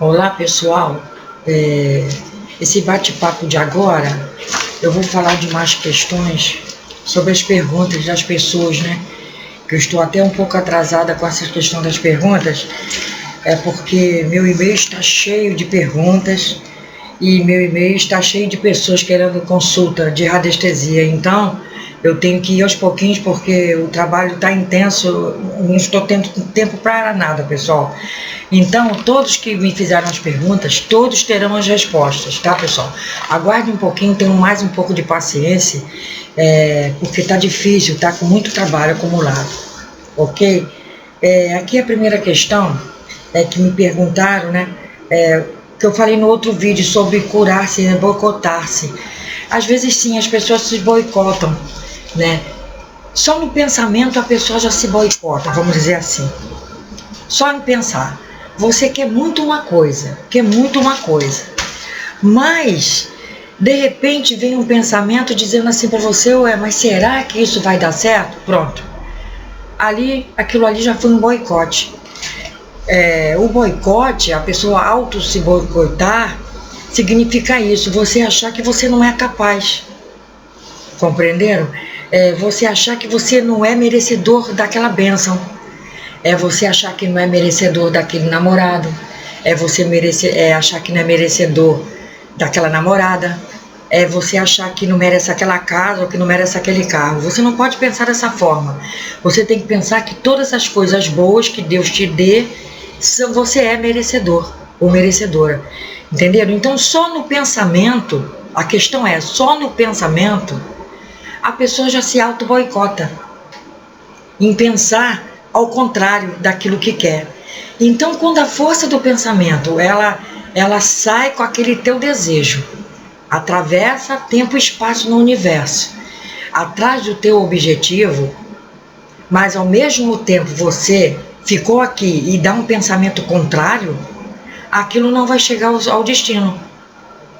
Olá pessoal, esse bate-papo de agora eu vou falar de mais questões sobre as perguntas das pessoas, né? Que eu estou até um pouco atrasada com essa questão das perguntas, porque meu e-mail está cheio de perguntas e meu e-mail está cheio de pessoas querendo consulta de radiestesia, então eu tenho que ir aos pouquinhos porque o trabalho está intenso, não estou tendo tempo para nada, pessoal. Então, todos que me fizeram as perguntas, todos terão as respostas, tá, pessoal? Aguarde um pouquinho, tenham mais um pouco de paciência, porque tá difícil, tá com muito trabalho acumulado, ok? Aqui a primeira questão é que me perguntaram, né, que eu falei no outro vídeo sobre curar-se, né, boicotar-se. Às vezes sim, as pessoas se boicotam, né? Só no pensamento a pessoa já se boicota, vamos dizer assim. Só em pensar. Você quer muito uma coisa, mas de repente vem um pensamento dizendo assim para você, ué, mas será que isso vai dar certo? Pronto. Aquilo ali já foi um boicote. O boicote, a pessoa auto se boicotar, significa isso, você achar que você não é capaz. Compreenderam? Você achar que você não é merecedor daquela bênção. Você achar que não é merecedor daquele namorado. Você achar que não é merecedor daquela namorada. Você achar que não merece aquela casa ou que não merece aquele carro. Você não pode pensar dessa forma. Você tem que pensar que todas as coisas boas que Deus te dê, você é merecedor ou merecedora. Entenderam? Então, só no pensamento, a questão é, só no pensamento, a pessoa já se auto-boicota em pensar ao contrário daquilo que quer. Então, quando a força do pensamento, ela sai com aquele teu desejo, atravessa tempo e espaço no universo, atrás do teu objetivo, mas ao mesmo tempo você ficou aqui e dá um pensamento contrário, aquilo não vai chegar ao destino.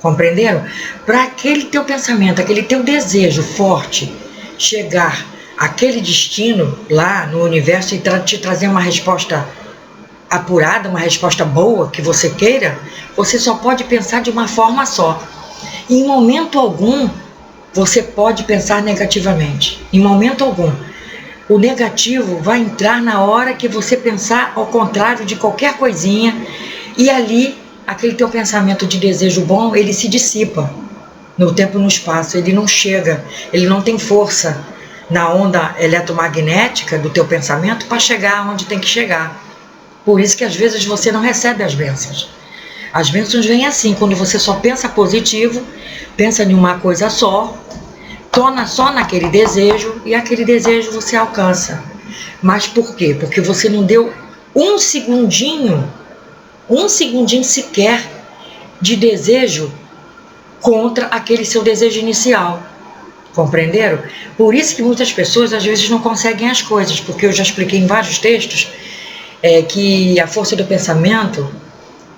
Compreenderam? Para aquele teu pensamento, aquele teu desejo forte chegar àquele destino lá no universo e te trazer uma resposta apurada, uma resposta boa que você queira, você só pode pensar de uma forma só. Em momento algum você pode pensar negativamente. Em momento algum. O negativo vai entrar na hora que você pensar ao contrário de qualquer coisinha, e ali aquele teu pensamento de desejo bom, ele se dissipa no tempo e no espaço, ele não chega, ele não tem força na onda eletromagnética do teu pensamento para chegar onde tem que chegar. Por isso que às vezes você não recebe as bênçãos. As bênçãos vêm assim, quando você só pensa positivo, pensa em uma coisa só, torna só naquele desejo, e aquele desejo você alcança. Mas por quê? Porque você não deu um segundinho sequer de desejo contra aquele seu desejo inicial. Compreenderam? Por isso que muitas pessoas às vezes não conseguem as coisas, porque eu já expliquei em vários textos que a força do pensamento,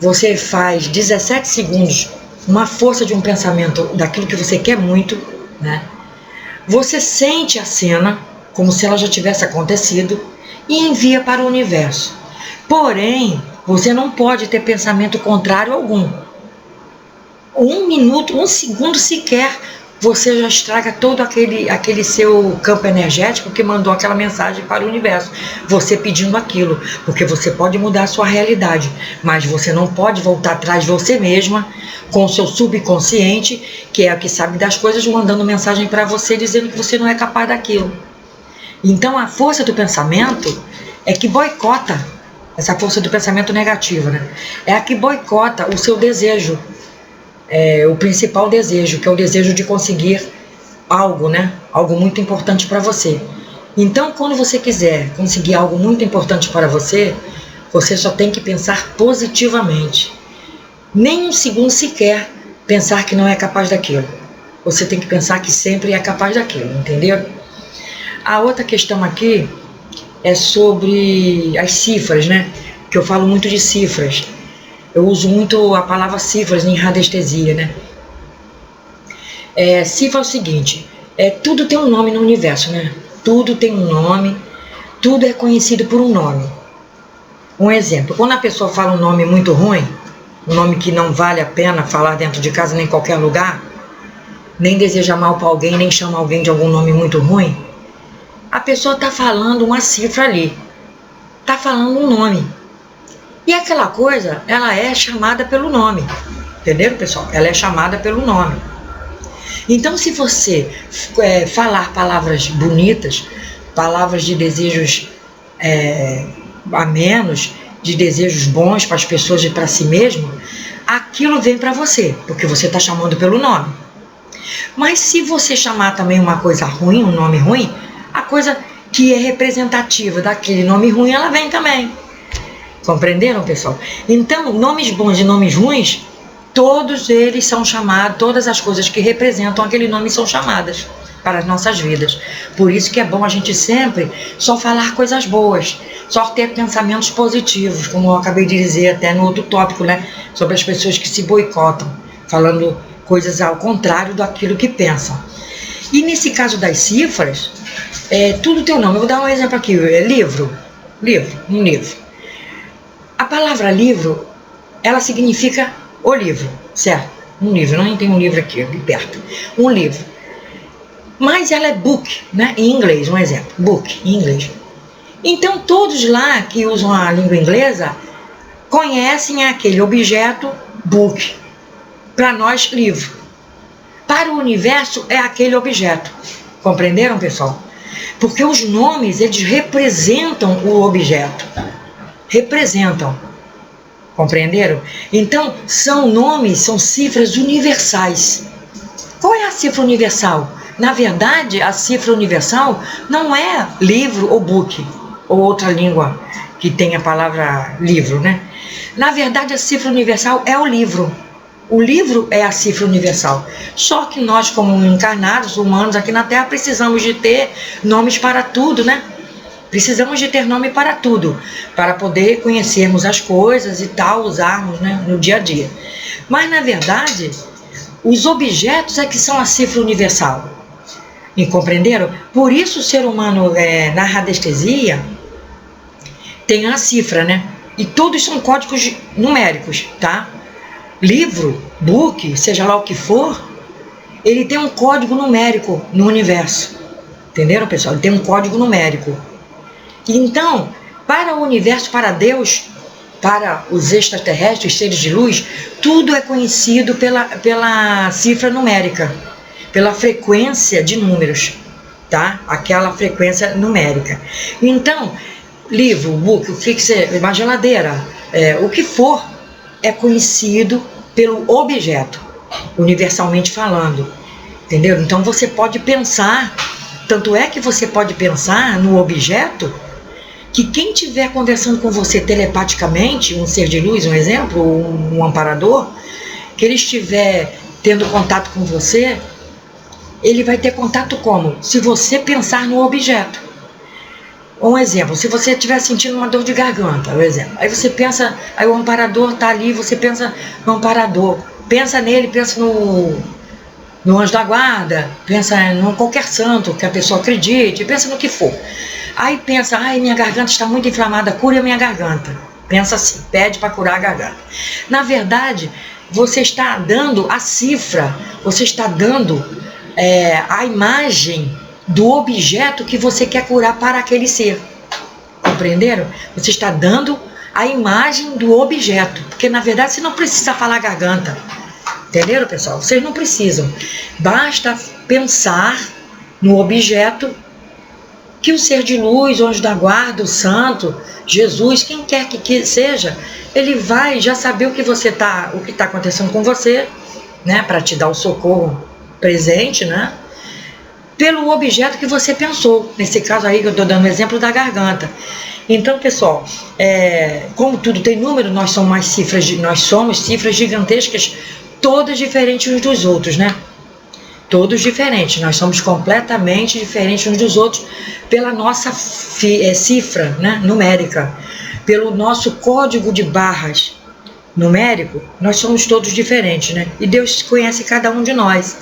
você faz 17 segundos, uma força de um pensamento daquilo que você quer muito, né? Você sente a cena como se ela já tivesse acontecido e envia para o universo. Porém, você não pode ter pensamento contrário algum. Um minuto, um segundo sequer, você já estraga todo aquele seu campo energético que mandou aquela mensagem para o universo. Você pedindo aquilo, porque você pode mudar a sua realidade, mas você não pode voltar atrás de você mesma, com o seu subconsciente, que é o que sabe das coisas, mandando mensagem para você, dizendo que você não é capaz daquilo. Então a força do pensamento é que boicota, essa força do pensamento negativo, né? É a que boicota o seu desejo, o principal desejo, que é o desejo de conseguir algo, né? Algo muito importante para você. Então, quando você quiser conseguir algo muito importante para você, você só tem que pensar positivamente. Nem um segundo sequer pensar que não é capaz daquilo. Você tem que pensar que sempre é capaz daquilo, entendeu? A outra questão aqui é sobre as cifras, né? Que eu falo muito de cifras. Eu uso muito a palavra cifras em radiestesia, né? Cifra é o seguinte, tudo tem um nome no universo, né? Tudo tem um nome, tudo é conhecido por um nome. Um exemplo, quando a pessoa fala um nome muito ruim, um nome que não vale a pena falar dentro de casa nem em qualquer lugar, nem deseja mal para alguém, nem chama alguém de algum nome muito ruim, a pessoa está falando uma cifra ali, está falando um nome. E aquela coisa, ela é chamada pelo nome, entenderam, pessoal? Ela é chamada pelo nome. Então, se você falar palavras bonitas, palavras de desejos a menos, de desejos bons para as pessoas e para si mesmo, aquilo vem para você, porque você está chamando pelo nome. Mas se você chamar também uma coisa ruim, um nome ruim, a coisa que é representativa daquele nome ruim, ela vem também. Compreenderam, pessoal? Então, nomes bons e nomes ruins, todos eles são chamados, todas as coisas que representam aquele nome são chamadas para as nossas vidas. Por isso que é bom a gente sempre só falar coisas boas, só ter pensamentos positivos, como eu acabei de dizer até no outro tópico, né? Sobre as pessoas que se boicotam, falando coisas ao contrário daquilo que pensam. E nesse caso das cifras, tudo tem um nome. Eu vou dar um exemplo aqui, livro, um livro. A palavra livro, ela significa o livro, certo? Um livro, não tem um livro aqui perto. Um livro. Mas ela é book, né? Em inglês, um exemplo. Book, em inglês. Então, todos lá que usam a língua inglesa conhecem aquele objeto book. Para nós, livro. Para o universo, é aquele objeto. Compreenderam, pessoal? Porque os nomes, eles representam o objeto. Representam. Compreenderam? Então, são nomes, são cifras universais. Qual é a cifra universal? Na verdade, a cifra universal não é livro ou book, ou outra língua que tem a palavra livro, né? Na verdade, a cifra universal é o livro. O livro é a cifra universal. Só que nós, como encarnados, humanos aqui na Terra, precisamos de ter nomes para tudo, né? Precisamos de ter nome para tudo, para poder conhecermos as coisas e tal, usarmos, né, no dia a dia. Mas, na verdade, os objetos é que são a cifra universal. Me compreenderam? Por isso o ser humano, na radiestesia, tem a cifra, né? E todos são códigos numéricos, tá? Livro, book, seja lá o que for, ele tem um código numérico no universo. Entenderam, pessoal? Ele tem um código numérico. Então, para o universo, para Deus, para os extraterrestres, seres de luz, tudo é conhecido pela cifra numérica, pela frequência de números, tá? Aquela frequência numérica. Então, livro, book, o que você, uma geladeira, o que for, é conhecido pelo objeto, universalmente falando, entendeu? Então você pode pensar, tanto é que você pode pensar no objeto, que quem estiver conversando com você telepaticamente, um ser de luz, um exemplo, um amparador, que ele estiver tendo contato com você, ele vai ter contato como? Se você pensar no objeto. Um exemplo, se você estiver sentindo uma dor de garganta, um exemplo, aí você pensa, aí o amparador está ali, você pensa no amparador, pensa nele, pensa no anjo da guarda, pensa em qualquer santo que a pessoa acredite, pensa no que for. Aí pensa, ai, minha garganta está muito inflamada, cure a minha garganta. Pensa assim, pede para curar a garganta. Na verdade, você está dando a cifra, você está dando a imagem do objeto que você quer curar para aquele ser. Compreenderam? Você está dando a imagem do objeto, porque na verdade você não precisa falar garganta. Entenderam, pessoal? Vocês não precisam. Basta pensar no objeto que o ser de luz, o anjo da guarda, o santo, Jesus, quem quer que seja, ele vai já saber o que está acontecendo com você, né, para te dar o socorro presente, né, pelo objeto que você pensou. Nesse caso aí, eu estou dando o exemplo da garganta. Então, pessoal, como tudo tem número, nós somos cifras gigantescas, todas diferentes uns dos outros, né? Todos diferentes, nós somos completamente diferentes uns dos outros pela nossa cifra, né, numérica, pelo nosso código de barras numérico, nós somos todos diferentes, né? E Deus conhece cada um de nós.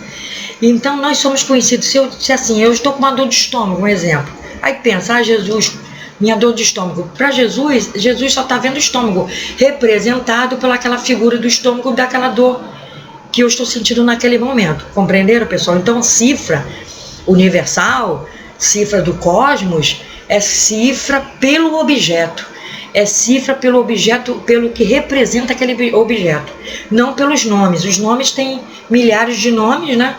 Então nós somos conhecidos. Se assim, eu estou com uma dor de estômago, um exemplo. Aí pensa, Jesus, minha dor de estômago. Para Jesus, Jesus só está vendo o estômago, representado pelaquela figura do estômago, daquela dor que eu estou sentindo naquele momento. Compreenderam, pessoal? Então, cifra universal, cifra do cosmos, é cifra pelo objeto. É cifra pelo objeto, pelo que representa aquele objeto, não pelos nomes. Os nomes têm milhares de nomes, né?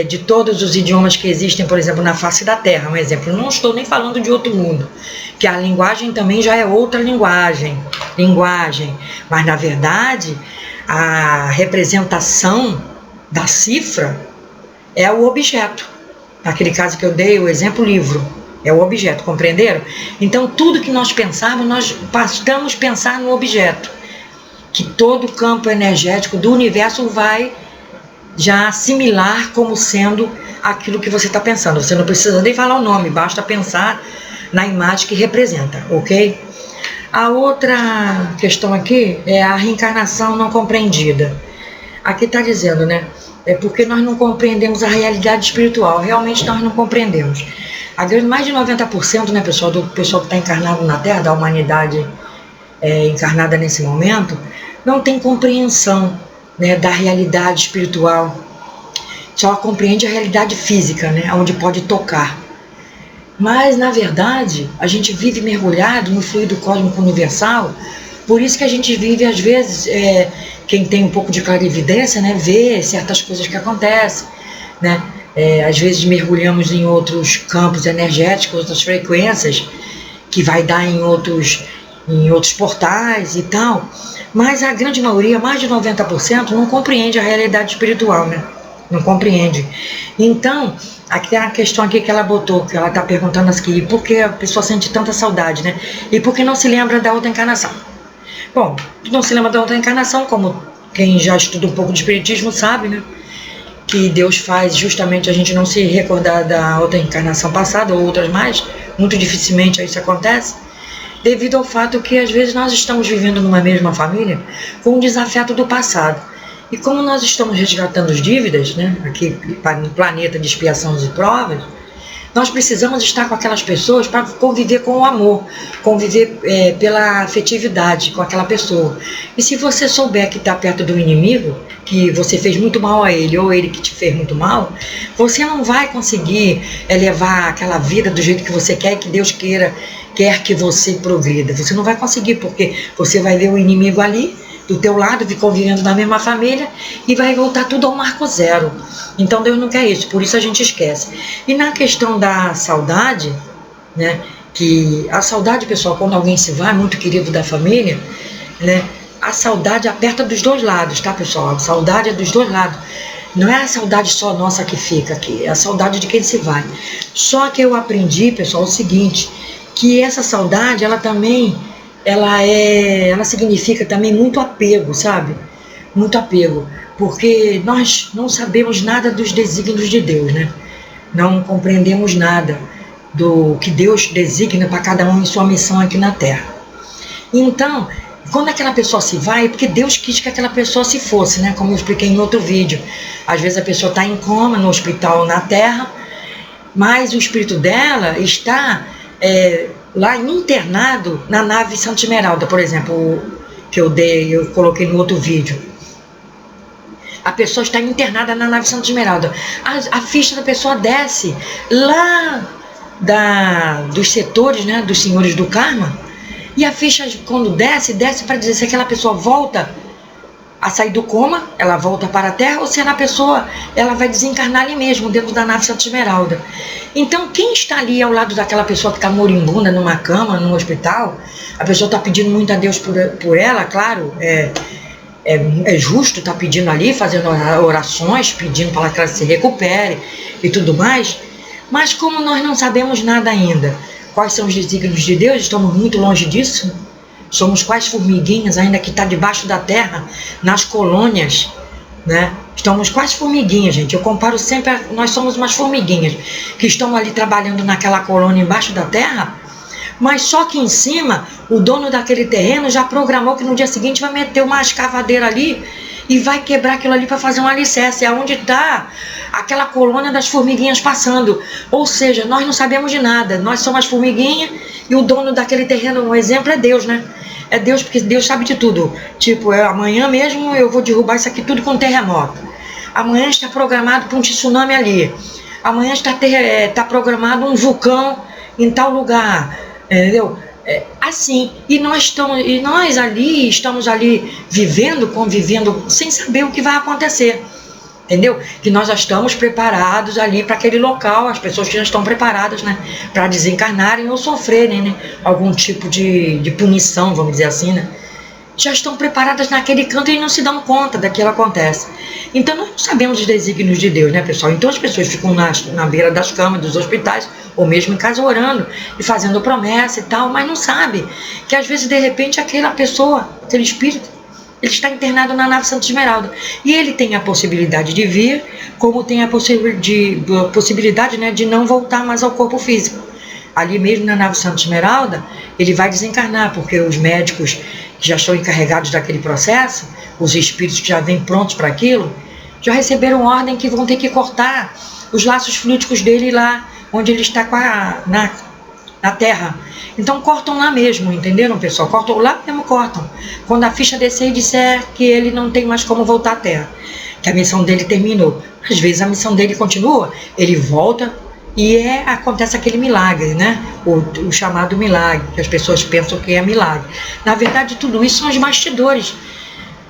De todos os idiomas que existem, por exemplo, na face da Terra, um exemplo. Não estou nem falando de outro mundo, que a linguagem também já é outra linguagem, mas na verdade a representação da cifra é o objeto. Naquele caso que eu dei, o exemplo livro, é o objeto, compreenderam? Então tudo que nós pensarmos, nós bastamos pensar no objeto, que todo o campo energético do universo vai já assimilar como sendo aquilo que você está pensando. Você não precisa nem falar o nome, basta pensar na imagem que representa, ok? A outra questão aqui é a reencarnação não compreendida. Aqui está dizendo, né? É porque nós não compreendemos a realidade espiritual. Realmente nós não compreendemos. Mais de 90%, né, pessoal, do pessoal que está encarnado na Terra, da humanidade encarnada nesse momento, não tem compreensão, né, da realidade espiritual. Só compreende a realidade física, né, onde pode tocar. Mas, na verdade, a gente vive mergulhado no fluido cósmico universal. Por isso que a gente vive, às vezes, quem tem um pouco de clarividência, né, vê certas coisas que acontecem, né? Às vezes mergulhamos em outros campos energéticos, outras frequências, que vai dar em outros portais e tal. Mas a grande maioria, mais de 90%, não compreende a realidade espiritual, né? Não compreende. Então, aqui tem a questão aqui que ela botou, que ela está perguntando aqui, por que a pessoa sente tanta saudade, né? E por que não se lembra da outra encarnação? Bom, não se lembra da outra encarnação, como quem já estuda um pouco de espiritismo sabe, né? Que Deus faz justamente a gente não se recordar da outra encarnação passada ou outras mais. Muito dificilmente isso acontece, devido ao fato que às vezes nós estamos vivendo numa mesma família com um desafeto do passado. E como nós estamos resgatando as dívidas, né, aqui no planeta de expiação e provas, nós precisamos estar com aquelas pessoas para conviver com o amor, conviver pela afetividade com aquela pessoa. E se você souber que está perto do inimigo, que você fez muito mal a ele, ou ele que te fez muito mal, você não vai conseguir levar aquela vida do jeito que você quer, que Deus quer que você progrida. Você não vai conseguir, porque você vai ver o inimigo ali, do teu lado, convivendo na mesma família, e vai voltar tudo ao marco zero. Então Deus não quer isso, por isso a gente esquece. E na questão da saudade, né, que a saudade, pessoal, quando alguém se vai, muito querido da família, né, a saudade aperta dos dois lados, tá, pessoal? A saudade é dos dois lados. Não é a saudade só nossa que fica aqui, é a saudade de quem se vai. Só que eu aprendi, pessoal, o seguinte, que essa saudade, ela também, ela significa também muito apego, sabe? Muito apego, porque nós não sabemos nada dos desígnios de Deus, né? Não compreendemos nada do que Deus designa para cada um em sua missão aqui na Terra. Então, quando aquela pessoa se vai, é porque Deus quis que aquela pessoa se fosse, né? Como eu expliquei em outro vídeo. Às vezes a pessoa está em coma no hospital na Terra, mas o espírito dela está lá internado na nave Santa Esmeralda, por exemplo, que eu coloquei no outro vídeo. A pessoa está internada na nave Santa Esmeralda. A ficha da pessoa desce lá dos setores, né, dos senhores do karma. E a ficha, quando desce para dizer se aquela pessoa volta a sair do coma, ela volta para a Terra, ou se a pessoa ela vai desencarnar ali mesmo, dentro da nave Santa Esmeralda. Então, quem está ali ao lado daquela pessoa que está moribunda numa cama, num hospital, a pessoa está pedindo muito a Deus por ela, claro, é justo estar pedindo ali, fazendo orações, pedindo para que ela se recupere e tudo mais, mas como nós não sabemos nada ainda, quais são os desígnios de Deus, estamos muito longe disso, somos quais formiguinhas ainda que está debaixo da terra, nas colônias, né? Estamos quais formiguinhas, gente, eu comparo sempre, nós somos umas formiguinhas, que estão ali trabalhando naquela colônia embaixo da terra, mas só que em cima, o dono daquele terreno já programou que no dia seguinte vai meter uma escavadeira ali e vai quebrar aquilo ali para fazer um alicerce. É onde está aquela colônia das formiguinhas passando. Ou seja, nós não sabemos de nada. Nós somos as formiguinhas e o dono daquele terreno, um exemplo, é Deus, né? É Deus, porque Deus sabe de tudo. Tipo, amanhã mesmo eu vou derrubar isso aqui tudo com terremoto. Amanhã está programado para um tsunami ali. Amanhã está programado um vulcão em tal lugar. Entendeu? Assim, e nós ali estamos ali vivendo, convivendo, sem saber o que vai acontecer, entendeu? Que nós já estamos preparados ali para aquele local, as pessoas que já estão preparadas, né, para desencarnarem ou sofrerem, né, algum tipo de punição, vamos dizer assim, né? Já estão preparadas naquele canto e não se dão conta daquilo que acontece. Então nós não sabemos os desígnios de Deus, né, pessoal? Então as pessoas ficam na beira das camas dos hospitais, ou mesmo em casa orando e fazendo promessa e tal, mas não sabe que às vezes de repente aquela pessoa, aquele espírito, ele está internado na nave Santa Esmeralda e ele tem a possibilidade de vir, como tem a possibilidade, né, de não voltar mais ao corpo físico. Ali mesmo na nave Santa Esmeralda, ele vai desencarnar, porque os médicos que já estão encarregados daquele processo, os espíritos que já vêm prontos para aquilo, já receberam ordem que vão ter que cortar os laços fluídicos dele lá, onde ele está na Terra. Então cortam lá mesmo, entenderam, pessoal? Cortam lá mesmo, cortam. Quando a ficha descer e disser que ele não tem mais como voltar à Terra, que a missão dele terminou. Às vezes a missão dele continua, ele volta e acontece aquele milagre, né? O chamado milagre, que as pessoas pensam que é milagre. Na verdade, tudo isso são os bastidores,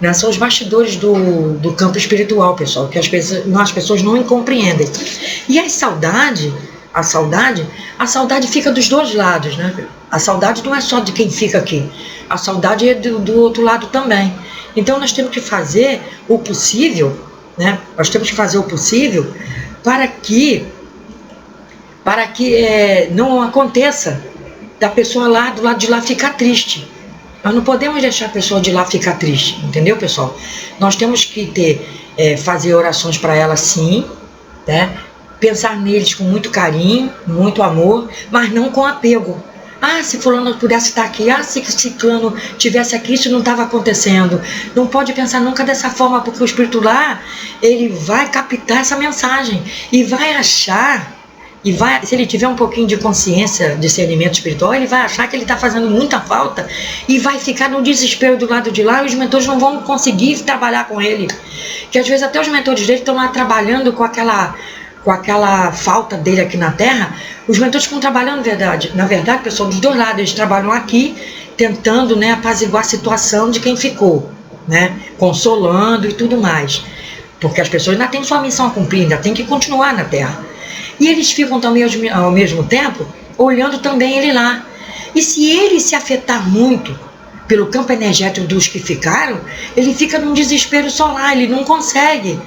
né? São os bastidores do campo espiritual, pessoal, que as pessoas não compreendem. E a saudade fica dos dois lados, né? A saudade não é só de quem fica aqui, a saudade é do outro lado também. Então nós temos que fazer o possível, né? Nós temos que fazer o possível para que não aconteça da pessoa lá do lado de lá ficar triste. Nós não podemos deixar a pessoa de lá ficar triste, entendeu, pessoal? Nós temos que fazer orações para ela, sim, né? Pensar neles com muito carinho, muito amor, mas não com apego. Ah, se fulano pudesse estar aqui, se ciclano tivesse aqui, isso não estava acontecendo. Não pode pensar nunca dessa forma, porque o espírito lá, ele vai captar essa mensagem e vai achar, se ele tiver um pouquinho de consciência, discernimento espiritual, ele vai achar que ele está fazendo muita falta e vai ficar no desespero do lado de lá e os mentores não vão conseguir trabalhar com ele. Que às vezes até os mentores dele estão lá trabalhando com aquela falta dele aqui na Terra. Os mentores ficam trabalhando, na verdade, pessoal, dos dois lados. Eles trabalham aqui, tentando, né, apaziguar a situação de quem ficou, né, consolando e tudo mais. Porque as pessoas ainda têm sua missão a cumprir, ainda têm que continuar na Terra. E eles ficam também, ao mesmo tempo, olhando também ele lá. E se ele se afetar muito pelo campo energético dos que ficaram, ele fica num desespero só lá, ele não consegue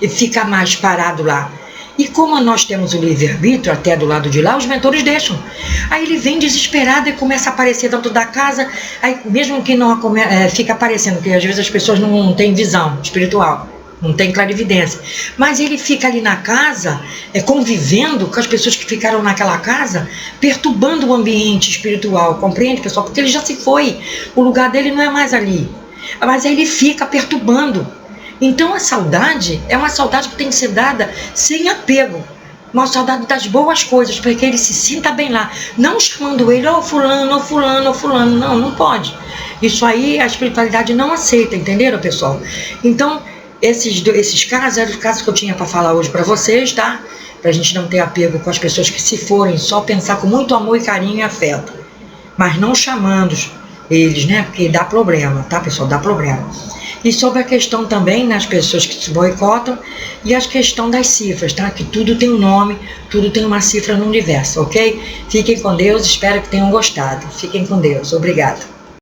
ficar mais parado lá. E como nós temos o livre-arbítrio até do lado de lá, os mentores deixam. Aí ele vem desesperado e começa a aparecer dentro da casa, aí mesmo que não fica aparecendo, porque às vezes as pessoas não têm visão espiritual, não tem clarividência. Mas ele fica ali na casa, convivendo com as pessoas que ficaram naquela casa, perturbando o ambiente espiritual, compreende, pessoal? Porque ele já se foi, o lugar dele não é mais ali. Mas aí ele fica perturbando. Então a saudade é uma saudade que tem que ser dada sem apego. Uma saudade das boas coisas, para que ele se sinta bem lá. Não chamando ele, fulano, fulano, fulano. Não, não pode. Isso aí a espiritualidade não aceita, entenderam, pessoal? Então, esses casos eram os casos que eu tinha para falar hoje para vocês, tá? Pra gente não ter apego com as pessoas que se forem, só pensar com muito amor e carinho e afeto. Mas não chamando eles, né? Porque dá problema, tá, pessoal? Dá problema. E sobre a questão também, nas pessoas que se boicotam, e a questão das cifras, tá? Que tudo tem um nome, tudo tem uma cifra no universo, ok? Fiquem com Deus, espero que tenham gostado. Fiquem com Deus. Obrigada.